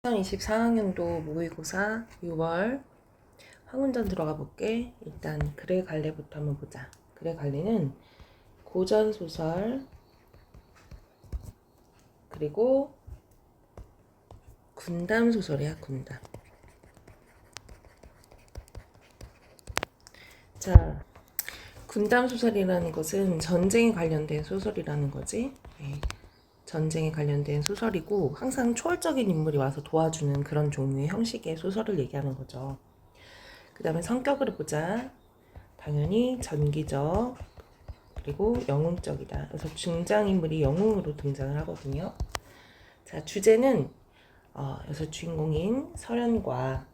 2024학년도 모의고사 6월 학문전 들어가 볼게. 일단 그래 갈래부터 한번 보자. 그래 갈래는 고전소설 그리고 군담소설이야. 군담. 자, 군담소설이라는 것은 전쟁에 관련된 소설이라는 거지. 네. 전쟁에 관련된 소설이고 항상 초월적인 인물이 와서 도와주는 그런 종류의 형식의 소설을 얘기하는 거죠. 그 다음에 성격을 보자. 당연히 전기적 그리고 영웅적이다. 그래서 등장인물이 영웅으로 등장을 하거든요. 자, 주제는 여기서 주인공인 설현과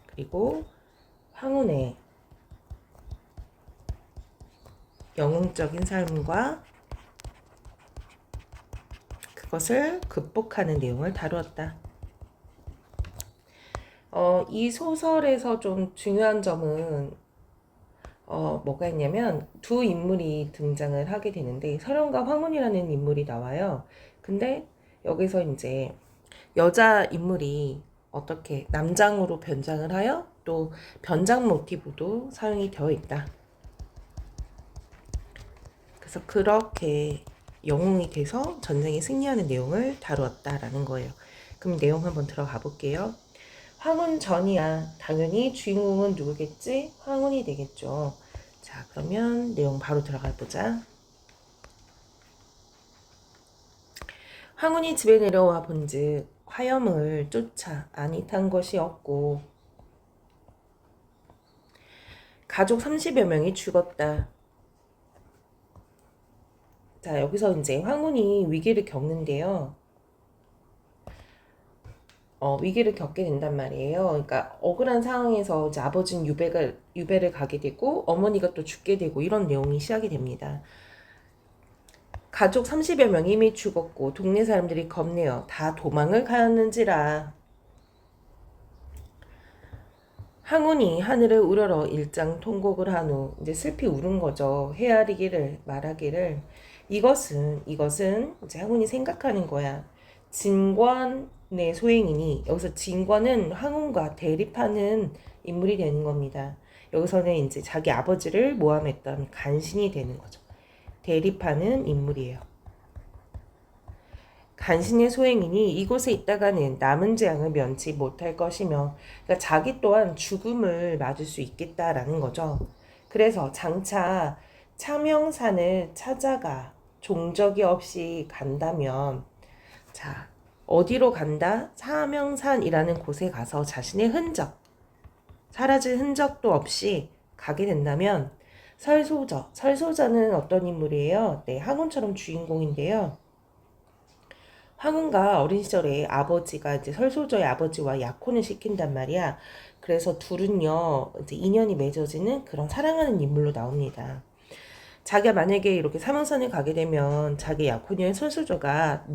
그리고 황혼의 영웅적인 삶과 그것을 극복하는 내용을 다루었다. 이 소설에서 좀 중요한 점은 뭐가 있냐면 두 인물이 등장을 하게 되는데 설현과 황혼이라는 인물이 나와요. 근데 여기서 이제 여자 인물이 어떻게 남장으로 변장을 하여 또 변장 모티브도 사용이 되어 있다. 그래서 그렇게 영웅이 돼서 전쟁에 승리하는 내용을 다루었다라는 거예요. 그럼 내용 한번 들어가 볼게요. 황혼 전이야. 당연히 주인공은 누구겠지? 황혼이 되겠죠. 자, 그러면 내용 바로 들어가 보자. 황혼이 집에 내려와 본즉 화염을 쫓아 아니탄 것이 없고 가족 30여 명이 죽었다. 자, 여기서 이제 황혼이 위기를 겪는데요. 위기를 겪게 된단 말이에요. 그러니까 억울한 상황에서 이제 아버지는 유배를 가게 되고 어머니가 또 죽게 되고 이런 내용이 시작이 됩니다. 가족 30여 명이 이미 죽었고 동네 사람들이 겁내어 다 도망을 가였는지라. 황혼이 하늘을 우러러 일장 통곡을 한 후 이제 슬피 울은 거죠. 헤아리기를 말하기를 이것은 이제 황혼이 생각하는 거야. 진관의 소행이니 여기서 진관은 황혼과 대립하는 인물이 되는 겁니다. 여기서는 이제 자기 아버지를 모함했던 간신이 되는 거죠. 대립하는 인물이에요. 간신의 소행이니 이곳에 있다가는 남은 재앙을 면치 못할 것이며 그러니까 자기 또한 죽음을 맞을 수 있겠다라는 거죠. 그래서 장차 차명산을 찾아가 종적이 없이 간다면 자 어디로 간다? 차명산이라는 곳에 가서 자신의 흔적 사라질 흔적도 없이 가게 된다면 설소저는 어떤 인물이에요? 네, 황혼처럼 주인공인데요. 황혼과 어린 시절에 아버지가 이제 설소저의 아버지와 약혼을 시킨단 말이야. 그래서 둘은요, 이제 인연이 맺어지는 그런 사랑하는 인물로 나옵니다. 자기가 만약에 이렇게 사명선을 가게 되면 자기 약혼녀인 설소저가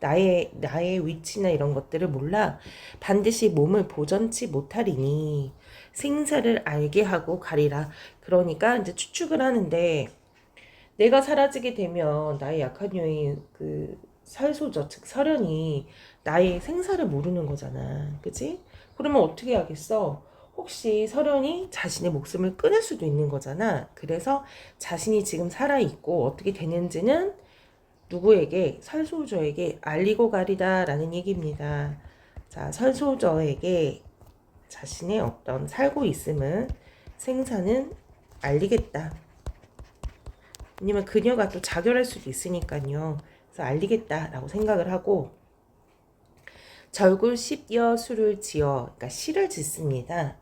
나의 위치나 이런 것들을 몰라 반드시 몸을 보전치 못하리니 생사를 알게 하고 가리라. 그러니까 이제 추측을 하는데 내가 사라지게 되면 나의 약혼녀인 그 설소저 즉 설현이 나의 생사를 모르는 거잖아. 그치? 그러면 어떻게 하겠어? 혹시 설현이 자신의 목숨을 끊을 수도 있는 거잖아. 그래서 자신이 지금 살아있고 어떻게 되는지는 누구에게? 설소저에게 알리고 가리다라는 얘기입니다. 자, 설소저에게 자신의 어떤 살고 있음을 생사는 알리겠다. 왜냐면 그녀가 또 자결할 수도 있으니까요. 그래서 알리겠다라고 생각을 하고 절구 10여 수를 지어 그러니까 시를 짓습니다.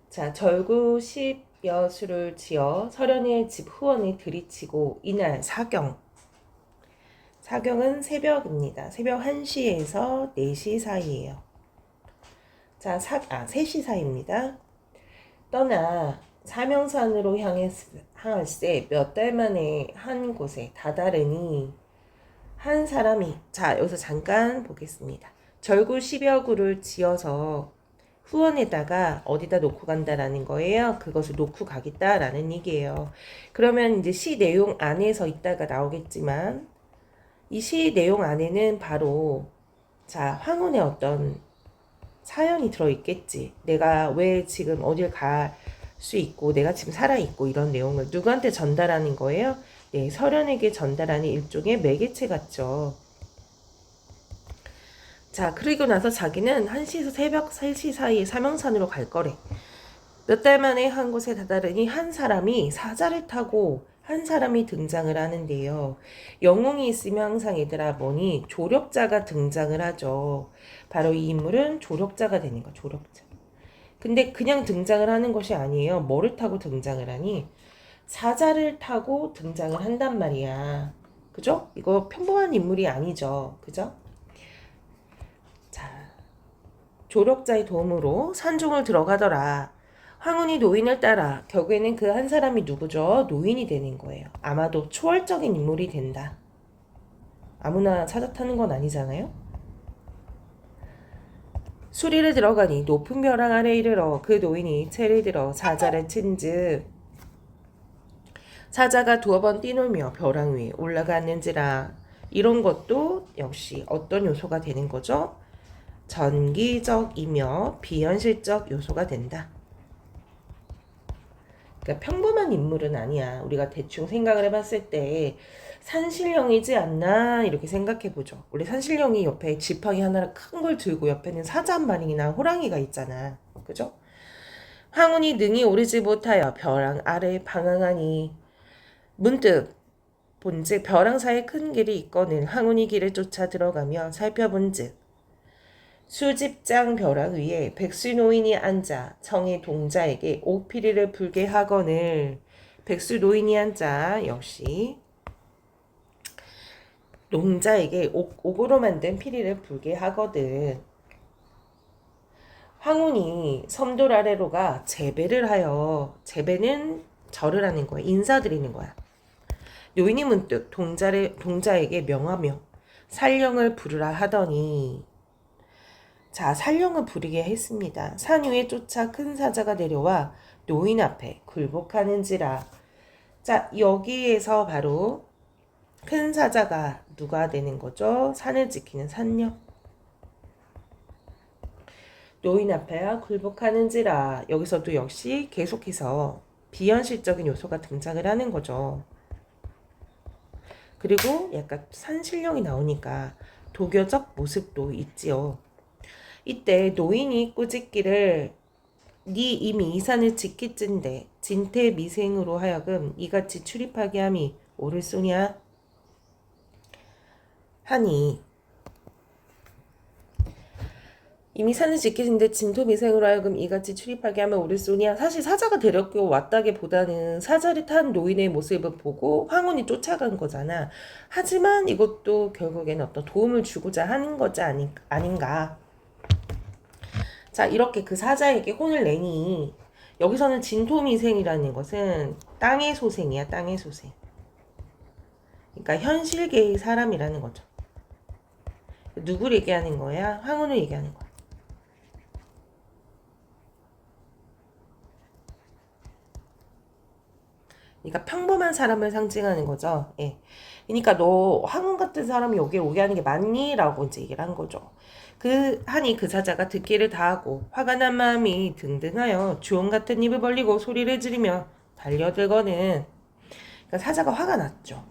자, 절구 10여 수를 지어 설현의 집 후원에 들이치고 이날 사경은 새벽입니다. 새벽 1시에서 4시 사이예요. 자, 3시 사이입니다. 떠나 사명산으로 향할새 몇 달 만에 한 곳에 다다르니 한 사람이 자 여기서 잠깐 보겠습니다. 절구 10여 구를 지어서 후원에다가 어디다 놓고 간다라는 거예요. 그것을 놓고 가겠다라는 얘기예요. 그러면 이제 시 내용 안에서 있다가 나오겠지만 이 시 내용 안에는 바로 자, 황혼의 어떤 사연이 들어있겠지. 내가 왜 지금 어딜 갈 수 있고 내가 지금 살아있고 이런 내용을 누구한테 전달하는 거예요? 네, 설현에게 전달하는 일종의 매개체 같죠. 자, 그리고 나서 자기는 1시에서 새벽 3시 사이에 사명산으로 갈 거래. 몇 달 만에 한 곳에 다다르니 한 사람이 사자를 타고 한 사람이 등장을 하는데요. 영웅이 있으면 항상 얘들아 뭐니 조력자가 등장을 하죠. 바로 이 인물은 조력자가 되는 거, 조력자. 근데 그냥 등장을 하는 것이 아니에요. 뭐를 타고 등장을 하니? 사자를 타고 등장을 한단 말이야. 그죠? 이거 평범한 인물이 아니죠. 그죠? 자, 조력자의 도움으로 산중을 들어가더라. 황혼이 노인을 따라 결국에는 그 한 사람이 누구죠? 노인이 되는 거예요. 아마도 초월적인 인물이 된다. 아무나 사자 타는 건 아니잖아요. 수리를 들어가니 높은 벼랑 아래 이르러 그 노인이 채를 들어 사자를 친즉 사자가 2번 뛰놀며 벼랑 위에 올라갔는지라. 이런 것도 역시 어떤 요소가 되는 거죠? 전기적이며 비현실적 요소가 된다. 그러니까 평범한 인물은 아니야. 우리가 대충 생각을 해봤을 때 산신령이지 않나 이렇게 생각해보죠. 원래 산신령이 옆에 지팡이 하나를 큰 걸 들고 옆에는 사자 한 마리나 호랑이가 있잖아. 그죠? 황혼이 능히 오르지 못하여 벼랑 아래 방황하니 문득 본즉 벼랑 사이에 큰 길이 있거늘 황혼이 길을 쫓아 들어가며 살펴본즉 수집장 벼랑 위에 백수 노인이 앉아 청의 동자에게 옥피리를 불게 하거늘. 백수 노인이 앉아 역시 농자에게 옥으로 만든 피리를 불게 하거든. 황혼이 섬돌 아래로가 제배를 하여, 제배는 절을 하는 거야. 인사드리는 거야. 노인이 문득 동자에게 명하며 살령을 부르라 하더니, 자, 살령을 부리게 했습니다. 산 위에 쫓아 큰 사자가 내려와 노인 앞에 굴복하는지라. 자, 여기에서 바로 큰 사자가 누가 되는 거죠? 산을 지키는 산녀. 노인 앞에야 굴복하는지라. 여기서도 역시 계속해서 비현실적인 요소가 등장을 하는 거죠. 그리고 약간 산신령이 나오니까 도교적 모습도 있지요. 이때 노인이 꾸짖기를 네 이미 이 산을 지키찐데 진퇴미생으로 하여금 이같이 출입하게 함이 옳을소냐 하니, 이미 산을 지키신데 진토미생으로 하여금 이같이 출입하게 하면 옳을소냐. 사실 사자가 데려고 왔다기보다는 사자를 탄 노인의 모습을 보고 황혼이 쫓아간 거잖아. 하지만 이것도 결국에는 어떤 도움을 주고자 하는 거지 아닌가. 자, 이렇게 그 사자에게 혼을 내니, 여기서는 진토미생이라는 것은 땅의 소생이야. 땅의 소생. 그러니까 현실계의 사람이라는 거죠. 누구를 얘기하는 거야? 황혼을 얘기하는 거야. 그러니까 평범한 사람을 상징하는 거죠. 예. 그러니까 너 황혼 같은 사람이 여기에 오게 하는 게 맞니? 라고 이제 얘기를 한 거죠. 하니 그 사자가 듣기를 다하고 화가 난 마음이 등등하여 주홍 같은 입을 벌리고 소리를 지르며 달려들거는. 그러니까 사자가 화가 났죠.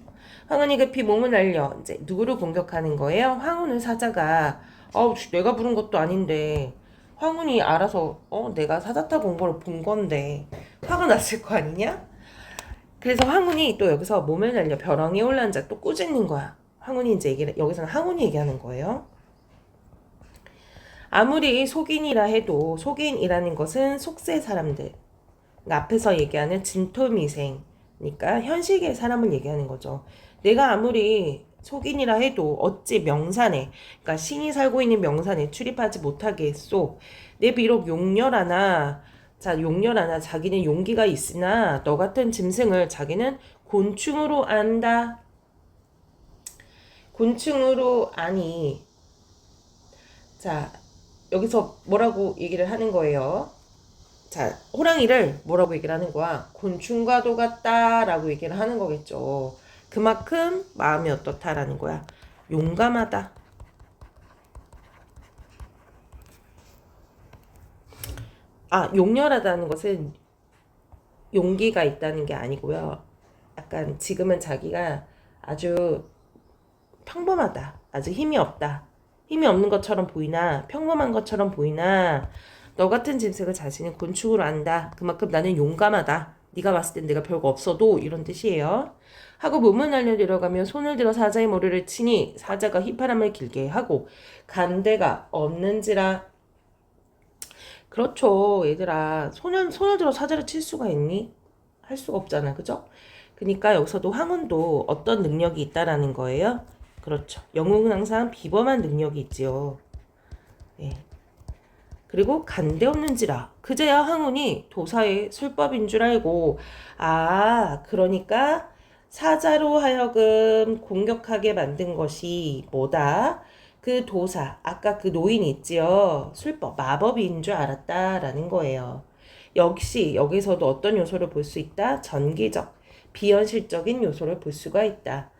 황혼이 급히 몸을 날려 이제 누구를 공격하는 거예요? 황혼을 사자가 내가 부른 것도 아닌데 황혼이 알아서 내가 사자 타고 온 걸 본 건데 화가 났을 거 아니냐? 그래서 황혼이 또 여기서 몸을 날려 벼랑에 올라앉아 또 꾸짖는 거야. 황혼이 이제 여기서는 황혼이 얘기하는 거예요. 아무리 속인이라 해도 속인이라는 것은 속세 사람들. 그러니까 앞에서 얘기하는 진토미생. 그러니까 현실계의 사람을 얘기하는 거죠. 내가 아무리 속인이라 해도 어찌 명산에, 그러니까 신이 살고 있는 명산에 출입하지 못하겠소. 내 비록 용렬하나, 자기는 용기가 있으나 너 같은 짐승을 자기는 곤충으로 안다. 곤충으로 아니. 자, 여기서 뭐라고 얘기를 하는 거예요? 자, 호랑이를 뭐라고 얘기를 하는 거야? 곤충과도 같다라고 얘기를 하는 거겠죠. 그만큼 마음이 어떻다라는 거야? 용감하다. 용렬하다는 것은 용기가 있다는 게 아니고요. 약간 지금은 자기가 아주 평범하다. 아주 힘이 없다. 힘이 없는 것처럼 보이나 평범한 것처럼 보이나 너 같은 짐승을 자신은 곤충으로 안다. 그만큼 나는 용감하다. 네가 봤을 땐 내가 별거 없어도 이런 뜻이에요. 하고 몸을 날려내려가며 손을 들어 사자의 머리를 치니 사자가 휘파람을 길게 하고 간대가 없는지라. 그렇죠, 얘들아. 손을 들어 사자를 칠 수가 있니? 할 수가 없잖아, 그죠? 그러니까 여기서도 황혼도 어떤 능력이 있다라는 거예요. 그렇죠. 영웅은 항상 비범한 능력이 있지요. 네. 그리고 간대 없는지라. 그제야 황혼이 도사의 술법인 줄 알고, 그러니까 사자로 하여금 공격하게 만든 것이 뭐다? 그 도사, 아까 그 노인 있지요. 술법, 마법인 줄 알았다라는 거예요. 역시 여기서도 어떤 요소를 볼 수 있다? 전기적, 비현실적인 요소를 볼 수가 있다.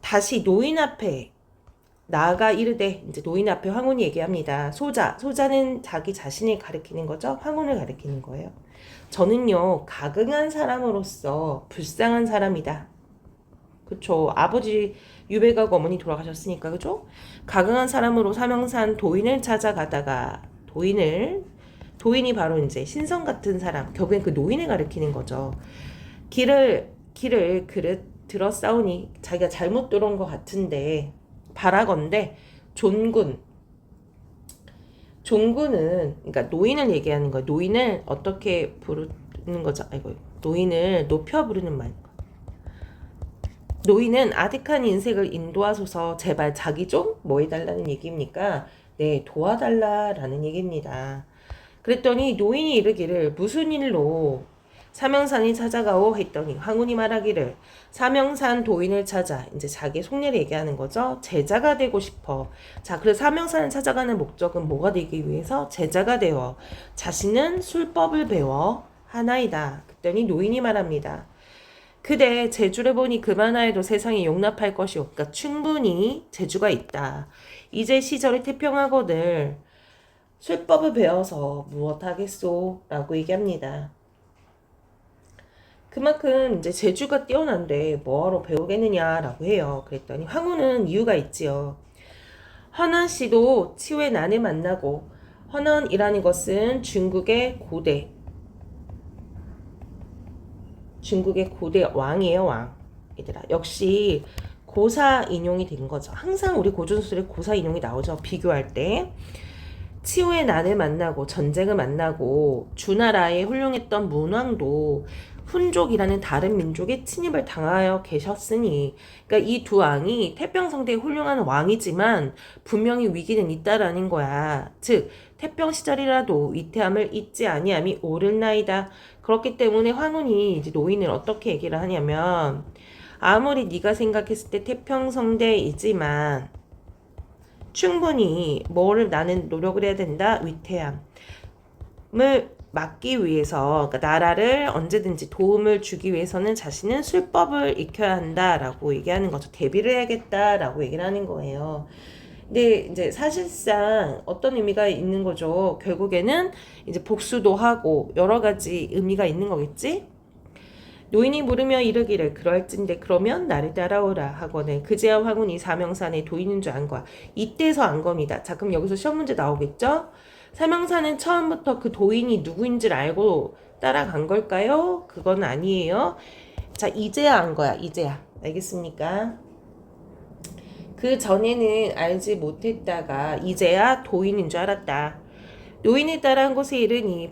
다시 노인 앞에 나아가 이르되, 이제 노인 앞에 황혼이 얘기합니다. 소자는 자기 자신을 가리키는 거죠. 황혼을 가리키는 거예요. 저는요, 가긍한 사람으로서 불쌍한 사람이다. 그쵸. 아버지 유배가고 어머니 돌아가셨으니까, 그죠? 가긍한 사람으로 사명산 도인을 찾아가다가, 도인이 바로 이제 신성 같은 사람, 결국엔 그 노인을 가리키는 거죠. 길을 들었사오니 자기가 잘못 들어온 것 같은데, 바라건대 존군은 그러니까 노인을 얘기하는 거예요. 노인을 어떻게 부르는 거죠? 노인을 높여 부르는 말. 노인은 아득한 인생을 인도하소서 제발 자기 좀 뭐 해달라는 얘기입니까? 네, 도와달라라는 얘기입니다. 그랬더니 노인이 이르기를 무슨 일로 사명산이 찾아가오 했더니 황혼이 말하기를 사명산 도인을 찾아 이제 자기 속내를 얘기하는 거죠. 제자가 되고 싶어. 자, 그래서 사명산을 찾아가는 목적은 뭐가 되기 위해서 제자가 되어 자신은 술법을 배워 하나이다. 그랬더니 노인이 말합니다. 그대 재주를 보니 그만하여도 세상에 용납할 것이오. 그러니까 충분히 재주가 있다. 이제 시절이 태평하거늘 술법을 배워서 무엇하겠소? 라고 얘기합니다. 그만큼 이제 재주가 뛰어난데 뭐하러 배우겠느냐라고 해요. 그랬더니 황후는 이유가 있지요. 허난 씨도 치후에 난을 만나고 허난이라는 것은 중국의 고대 왕이에요. 왕. 얘들아 역시 고사 인용이 된 거죠. 항상 우리 고전소설에 고사 인용이 나오죠. 비교할 때. 치후에 난을 만나고 전쟁을 만나고 주나라에 훌륭했던 문왕도 훈족이라는 다른 민족의 침입을 당하여 계셨으니, 그러니까 이 두 왕이 태평성대의 훌륭한 왕이지만 분명히 위기는 있다라는 거야. 즉 태평 시절이라도 위태함을 잊지 아니함이 옳을나이다. 그렇기 때문에 황혼이 이제 노인을 어떻게 얘기를 하냐면 아무리 네가 생각했을 때 태평성대이지만 충분히 뭐를 나는 노력을 해야 된다. 위태함을 막기 위해서, 그러니까 나라를 언제든지 도움을 주기 위해서는 자신은 술법을 익혀야 한다라고 얘기하는 거죠. 대비를 해야겠다라고 얘기를 하는 거예요. 근데 이제 사실상 어떤 의미가 있는 거죠. 결국에는 이제 복수도 하고 여러 가지 의미가 있는 거겠지? 노인이 물으며 이르기를 그럴진데 그러면 나를 따라오라 하거늘 그제야 황혼이 사명산에 도인인 줄 안 거야. 이때서 안 겁니다. 자, 그럼 여기서 시험 문제 나오겠죠? 사명산은 처음부터 그 도인이 누구인지를 알고 따라간 걸까요? 그건 아니에요. 자, 이제야 안 거야. 이제야. 알겠습니까? 그 전에는 알지 못했다가 이제야 도인인 줄 알았다. 노인에 따라한 곳에 이르니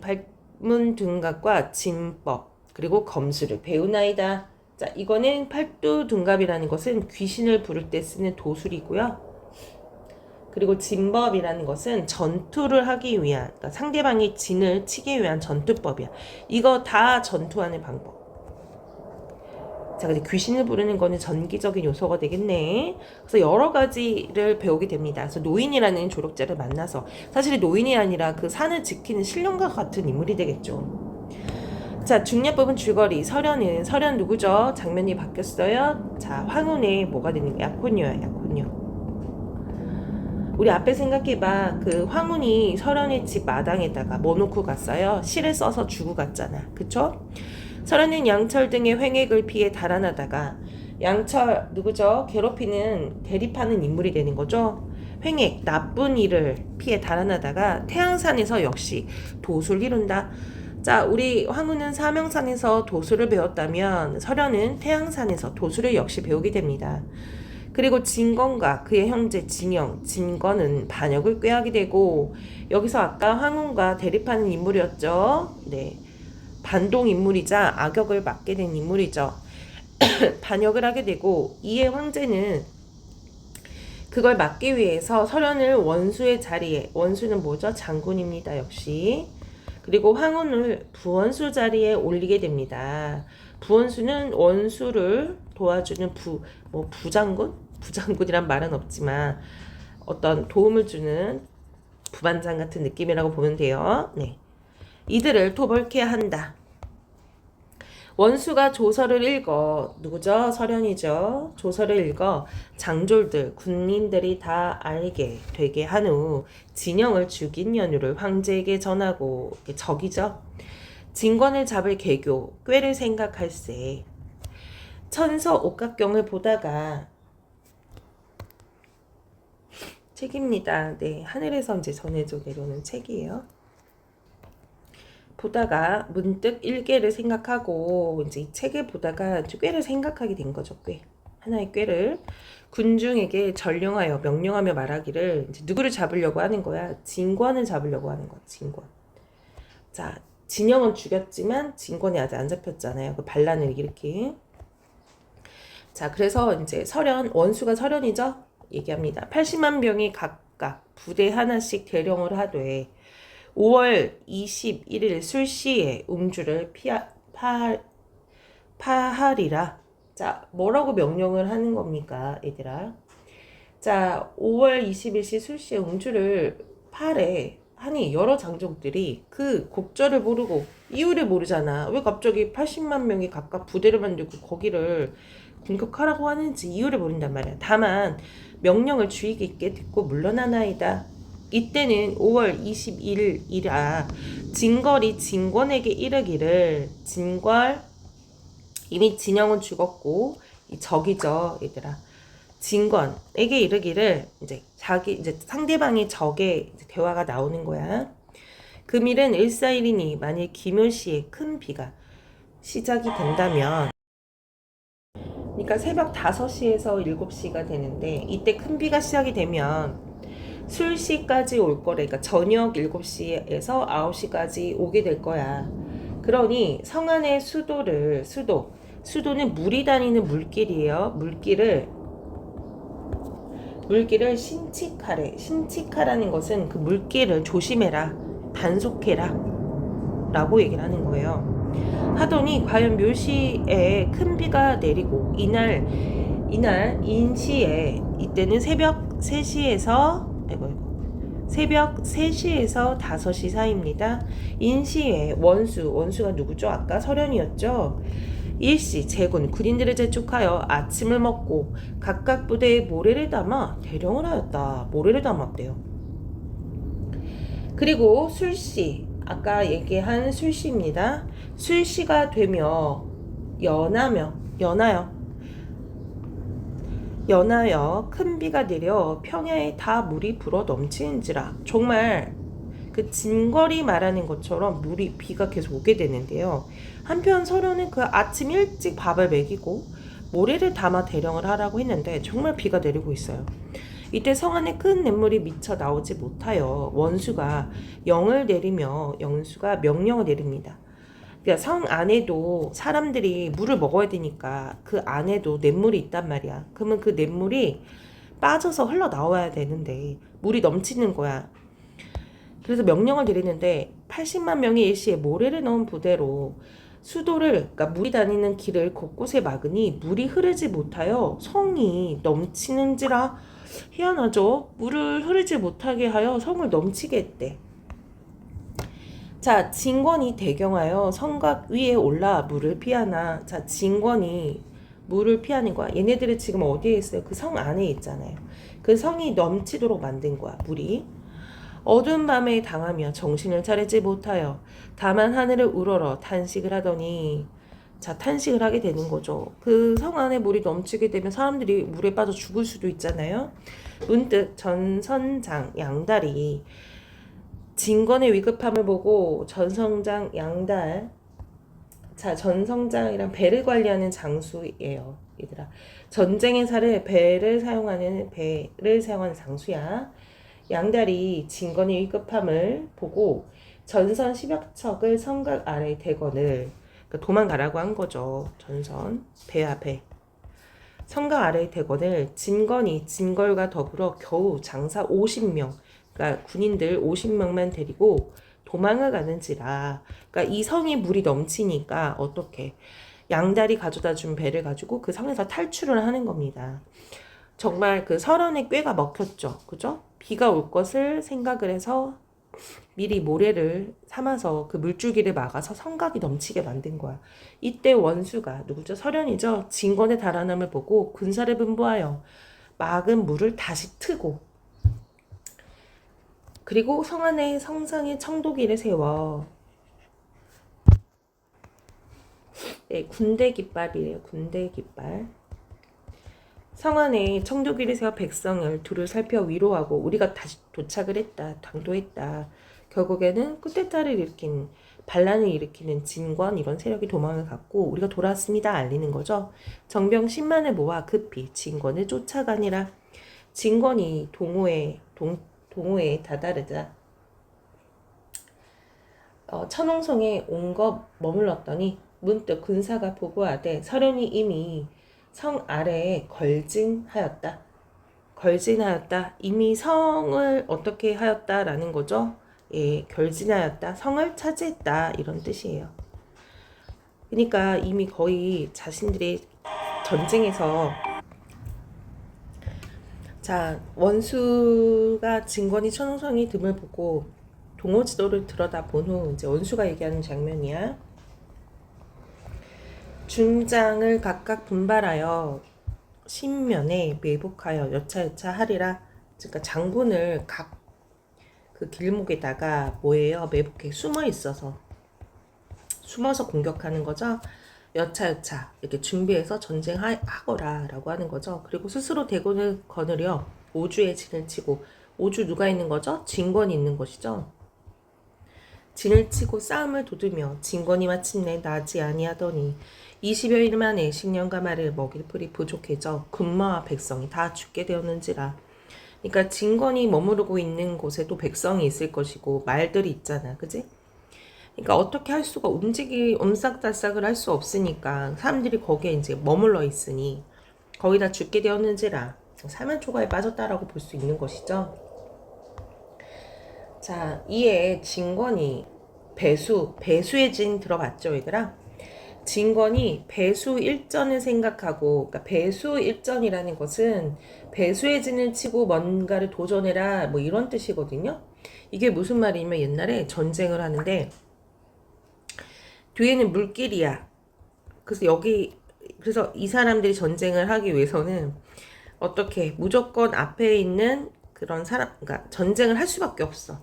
발문둔갑과 진법 그리고 검수를 배우나이다. 자, 이거는 팔두둔갑이라는 것은 귀신을 부를 때 쓰는 도술이고요. 그리고 진법이라는 것은 전투를 하기 위한, 그러니까 상대방의 진을 치기 위한 전투법이야. 이거 다 전투하는 방법. 자, 근데 귀신을 부르는 거는 전기적인 요소가 되겠네. 그래서 여러 가지를 배우게 됩니다. 그래서 노인이라는 조력자를 만나서 사실 노인이 아니라 그 산을 지키는 신령과 같은 인물이 되겠죠. 자, 중략법은 줄거리. 설현 누구죠? 장면이 바뀌었어요. 자, 황혼의 뭐가 되는 거야? 약혼녀야, 약혼녀. 우리 앞에 생각해봐. 그 황운이 설현의 집 마당에다가 뭐 놓고 갔어요? 실을 써서 주고 갔잖아. 그쵸? 설현은 양철 등의 횡액을 피해 달아나다가, 양철 누구죠? 괴롭히는 대립하는 인물이 되는 거죠. 횡액 나쁜 일을 피해 달아나다가 태양산에서 역시 도수를 이룬다. 자, 우리 황후는 사명산에서 도수를 배웠다면 설현은 태양산에서 도수를 역시 배우게 됩니다. 그리고 진건과 그의 형제 진영, 진건은 반역을 꾀하게 되고, 여기서 아까 황운과 대립하는 인물이었죠. 네, 반동 인물이자 악역을 맡게 된 인물이죠. 반역을 하게 되고, 이에 황제는 그걸 막기 위해서 설현을 원수의 자리에, 원수는 뭐죠? 장군입니다. 역시. 그리고 황운을 부원수 자리에 올리게 됩니다. 부원수는 원수를 도와주는 부장군? 부장군이란 말은 없지만 어떤 도움을 주는 부반장 같은 느낌이라고 보면 돼요. 네. 이들을 토벌케 한다. 원수가 조서를 읽어, 누구죠? 설현이죠. 조서를 읽어 장졸들, 군인들이 다 알게 되게 한 후 진영을 죽인 연유를 황제에게 전하고, 적이죠. 진권을 잡을 계교, 꾀를 생각할세. 천서 옥각경을 보다가, 책입니다. 네, 하늘에서 이제 전해져 내려오는 책이에요. 보다가 문득 일개를 생각하고, 이제 이 책을 보다가 꾀를 생각하게 된 거죠. 꾀. 하나의 꾀를 군중에게 전령하여 명령하며 말하기를, 이제 누구를 잡으려고 하는 거야? 진권을 잡으려고 하는 거야. 진권. 자, 진영은 죽였지만 진권이 아직 안 잡혔잖아요. 그 반란을 일으킨. 자, 그래서 이제 설현, 원수가 설현이죠. 얘기합니다. 80만 병이 각각 부대 하나씩 대령을 하되 5월 21일 술시에 음주를 파하리라. 자, 뭐라고 명령을 하는 겁니까, 얘들아? 자, 5월 21시 술시에 음주를 파래. 하니 여러 장족들이 그 곡절을 모르고 이유를 모르잖아. 왜 갑자기 80만 명이 각각 부대를 만들고 거기를 공격하라고 하는지 이유를 모른단 말이야. 다만 명령을 주의 깊게 듣고 물러나나이다. 이때는 5월 21일이라 진걸이 진권에게 이르기를, 진걸 이미 진영은 죽었고 이 적이죠, 얘들아. 진권에게 이르기를, 이제 상대방이 적의 대화가 나오는 거야. 금일은 일사일이니 만일 기묘시에 큰 비가 시작이 된다면, 그러니까 새벽 5시에서 7시가 되는데 이때 큰 비가 시작이 되면 술시까지 올 거래. 그러니까 저녁 7시에서 9시까지 오게 될 거야. 그러니 성 안의 수도는 물이 다니는 물길이에요. 물길을 신칙하래. 신칙하라는 것은 그 물길을 조심해라, 단속해라 라고 얘기를 하는 거예요. 하더니 과연 묘시에 큰 비가 내리고, 이날 인시에, 이때는 새벽 3시에서 5시 사이입니다. 인시에 원수가 누구죠? 아까 설현이었죠. 일시 제군 군인들을 재촉하여 아침을 먹고 각각 부대에 모래를 담아 대령을 하였다. 모래를 담았대요. 그리고 술시, 아까 얘기한 술시입니다. 술시가 되며 연하여 큰 비가 내려 평야에 다 물이 불어 넘치는지라. 정말 그 진걸이 말하는 것처럼 비가 계속 오게 되는데요. 한편 설현은 그 아침 일찍 밥을 먹이고 모래를 담아 대령을 하라고 했는데 정말 비가 내리고 있어요. 이때 성 안에 큰 냇물이 미쳐 나오지 못하여 원수가 영을 내리며 영수가 명령을 내립니다. 그러니까 성 안에도 사람들이 물을 먹어야 되니까 그 안에도 냇물이 있단 말이야. 그러면 그 냇물이 빠져서 흘러나와야 되는데 물이 넘치는 거야. 그래서 명령을 내리는데 80만 명의 일시에 모래를 넣은 부대로 그러니까 물이 다니는 길을 곳곳에 막으니 물이 흐르지 못하여 성이 넘치는지라. 희한하죠? 물을 흐르지 못하게 하여 성을 넘치게 했대. 자, 진권이 대경하여 성곽 위에 올라 물을 피하나. 자, 진권이 물을 피하는 거야. 얘네들이 지금 어디에 있어요? 그 성 안에 있잖아요. 그 그 성이 넘치도록 만든 거야, 물이. 어두운 밤에 당하며 정신을 차리지 못하여 다만 하늘을 우러러 탄식을 하더니, 자, 탄식을 하게 되는 거죠. 그 성 안에 물이 넘치게 되면 사람들이 물에 빠져 죽을 수도 있잖아요. 문득 전선장 양달이 진권의 위급함을 보고 전성장 양달, 자, 전성장이란 배를 관리하는 장수예요, 얘들아. 전쟁의 살을 배를 사용하는 장수야. 양달이 진권의 위급함을 보고 전선 10여 척을 성곽 아래 대건을, 그러니까 도망가라고 한 거죠. 전선 배야 배. 성곽 아래 대건을 진권이 진걸과 더불어 겨우 장사 50명, 그러니까 군인들 50명만 데리고 도망을 가는지라. 그러니까 이 성이 물이 넘치니까 어떻게 양달이 가져다 준 배를 가지고 그 성에서 탈출을 하는 겁니다. 정말 그 설원의 꾀가 먹혔죠. 그죠? 비가 올 것을 생각을 해서 미리 모래를 삼아서 그 물줄기를 막아서 성곽이 넘치게 만든 거야. 이때 원수가 누구죠? 설현이죠. 진권의 달아남을 보고 군사를 분부하여 막은 물을 다시 트고, 그리고 성 안에 성상에 청도기를 세워, 네, 군대 깃발이래요. 군대 깃발. 성 안에 청도기를 세워 백성을 두루 살펴 위로하고 우리가 다시 도착을 했다, 당도했다. 결국에는 쿠데타를 일으킨, 반란을 일으키는 진권 이런 세력이 도망을 갔고 우리가 돌아왔습니다 알리는 거죠. 정병 10만을 모아 급히 진권을 쫓아가니라. 진권이 동호에 다다르자 천홍성에 온 것 머물렀더니 문득 군사가 보고하되 설현이 이미 성 아래에 걸진하였다. 이미 성을 어떻게 하였다라는 거죠. 예, 결진하였다. 성을 차지했다. 이런 뜻이에요. 그러니까 이미 거의 자신들이 전쟁에서, 자, 원수가 진권이 천호성이 듦을 보고 동호지도를 들여다본 후 이제 원수가 얘기하는 장면이야. 중장을 각각 분발하여 신면에 매복하여 여차여차 하리라. 그러니까 장군을 각 그 길목에다가 뭐예요? 매복해 숨어서 공격하는 거죠. 여차여차 이렇게 준비해서 전쟁하거라라고 하는 거죠. 그리고 스스로 대군을 거느려 오주에 진을 치고, 오주 누가 있는 거죠? 진권이 있는 것이죠. 진을 치고 싸움을 돋우며 진권이 마침내 나지 아니하더니 20여일 만에 식량과 말을 먹일 풀이 부족해져 군마와 백성이 다 죽게 되었는지라. 그러니까 진권이 머무르고 있는 곳에도 백성이 있을 것이고 말들이 있잖아, 그지? 그러니까 어떻게 할 수가, 옴싹달싹을 할 수 없으니까 사람들이 거기에 이제 머물러 있으니 거의 다 죽게 되었는지라. 사면초가에 빠졌다라고 볼 수 있는 것이죠. 자, 이에 진권이 배수의 진 들어봤죠, 얘들아? 진권이 배수 일전을 생각하고, 그러니까 배수 일전이라는 것은 배수의 진을 치고 뭔가를 도전해라, 뭐 이런 뜻이거든요. 이게 무슨 말이냐면 옛날에 전쟁을 하는데 뒤에는 물길이야. 그래서 이 사람들이 전쟁을 하기 위해서는 어떻게 무조건 앞에 있는 그런 사람, 그러니까 전쟁을 할 수밖에 없어.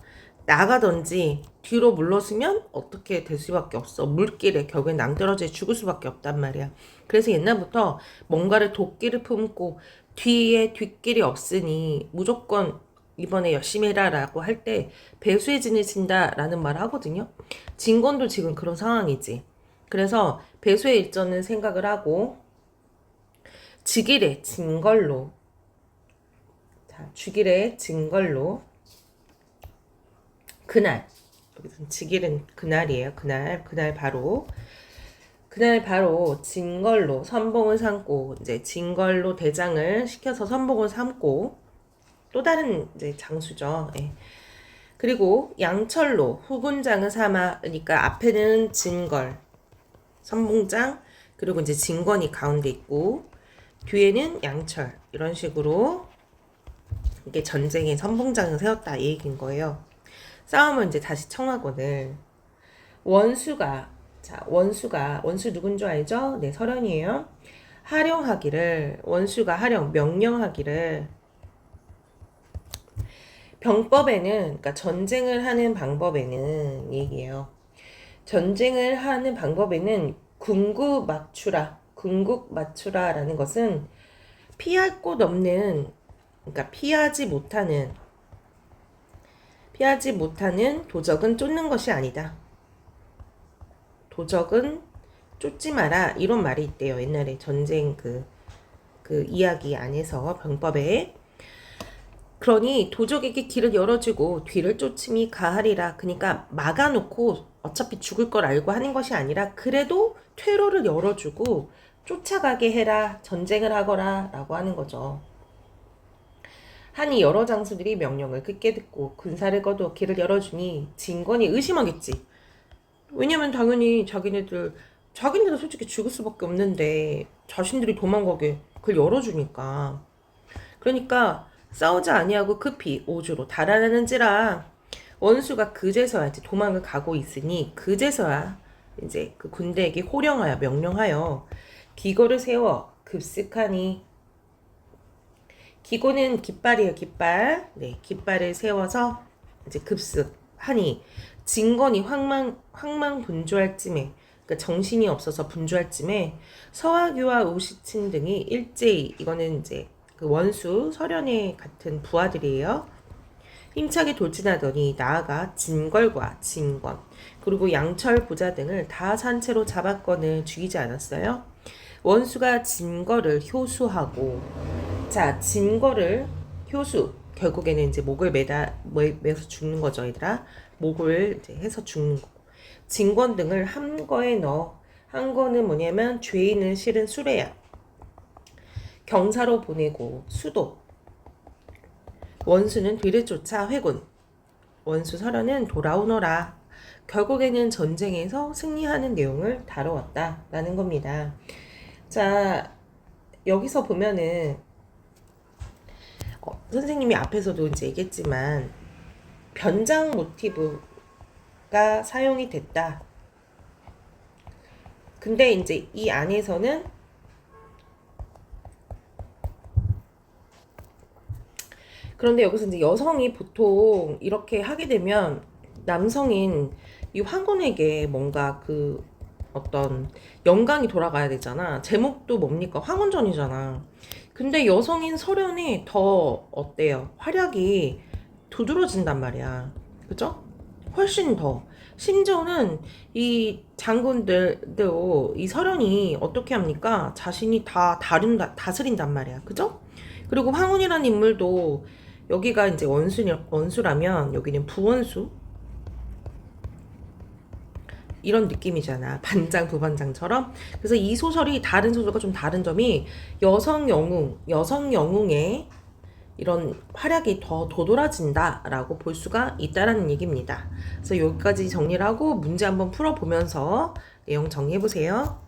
나가든지 뒤로 물러서면 어떻게 될 수밖에 없어. 물길에 결국엔 낭떠러지에 죽을 수밖에 없단 말이야. 그래서 옛날부터 뭔가를 도끼를 품고 뒤에 뒷길이 없으니 무조건 이번에 열심히 해라 라고 할 때 배수의 진을 친다라는 말을 하거든요. 진권도 지금 그런 상황이지. 그래서 배수의 일전을 생각을 하고 즉일에 진걸로, 자, 즉일에 진걸로, 그날, 여기서 즉일은 그날이에요. 그날 바로 진걸로 선봉을 삼고, 이제 진걸로 대장을 시켜서 선봉을 삼고, 또 다른 이제 장수죠. 예. 그리고 양철로 후군장을 삼아, 그러니까 앞에는 진걸, 선봉장, 그리고 이제 진권이 가운데 있고 뒤에는 양철, 이런 식으로 이게 전쟁의 선봉장을 세웠다 이 얘기인 거예요. 싸움은 이제 다시 청하거든. 원수 누군 줄 알죠? 네, 설현이에요. 원수가 명령하기를 병법에는, 그러니까 전쟁을 하는 방법에는 얘기해요. 전쟁을 하는 방법에는 궁극맞추라라는 것은 피할 곳 없는, 그러니까 피하지 못하는 도적은 쫓는 것이 아니다. 도적은 쫓지 마라, 이런 말이 있대요. 옛날에 전쟁 그 이야기 안에서 병법에. 그러니 도적에게 길을 열어주고 뒤를 쫓음이 가하리라. 그러니까 막아놓고 어차피 죽을 걸 알고 하는 것이 아니라 그래도 퇴로를 열어주고 쫓아가게 해라, 전쟁을 하거라 라고 하는 거죠. 하니 여러 장수들이 명령을 굳게 듣고 군사를 거두어 길을 열어주니 진권이 의심하겠지. 왜냐면 당연히 자기네들 솔직히 죽을 수밖에 없는데 자신들이 도망가게 길 열어주니까. 그러니까 싸우지 아니하고 급히 오주로 달아나는지라. 원수가 그제서야 이제 도망을 가고 있으니 그제서야 이제 그 군대에게 호령하여 명령하여 기고를 세워 급습하니. 기고는 깃발이에요, 깃발. 네, 깃발을 세워서 이제 급습하니 진건이 황망 분주할 쯤에, 그러니까 정신이 없어서 분주할 쯤에 서화규와 우시친 등이 일제히, 이거는 이제 그 원수 서련의 같은 부하들이에요. 힘차게 돌진하더니 나아가 진걸과 진권 그리고 양철 부자 등을 다 산채로 잡았건을 죽이지 않았어요. 원수가 진거를 효수하고, 자, 진거를 효수, 결국에는 이제 목을 매서 죽는 거죠, 얘들아. 목을 이제 해서 죽는 거고. 진권 등을 함거에 넣어. 함거는 뭐냐면 죄인을 실은 수레야. 경사로 보내고 수도. 원수는 뒤를 쫓아 회군. 원수 서련은 돌아오너라. 결국에는 전쟁에서 승리하는 내용을 다루었다라는 겁니다. 자, 여기서 보면은 선생님이 앞에서도 이제 얘기했지만 변장 모티브가 사용이 됐다. 근데 이제 이 안에서는 그런데 여기서 이제 여성이 보통 이렇게 하게 되면 남성인 이 황혼에게 뭔가 그 어떤 영광이 돌아가야 되잖아. 제목도 뭡니까? 황혼전이잖아. 근데 여성인 설현이 더 어때요? 활약이 두드러진단 말이야. 그죠? 훨씬 더. 심지어는 이 장군들도 이 설현이 어떻게 합니까? 자신이 다 다스린단 말이야. 그죠? 그리고 황혼이라는 인물도 여기가 이제 원수라면 여기는 부원수? 이런 느낌이잖아. 반장, 부반장처럼. 그래서 이 소설이 다른 소설과 좀 다른 점이 여성 영웅의 이런 활약이 더 도드라진다라고 볼 수가 있다라는 얘기입니다. 그래서 여기까지 정리를 하고 문제 한번 풀어보면서 내용 정리해보세요.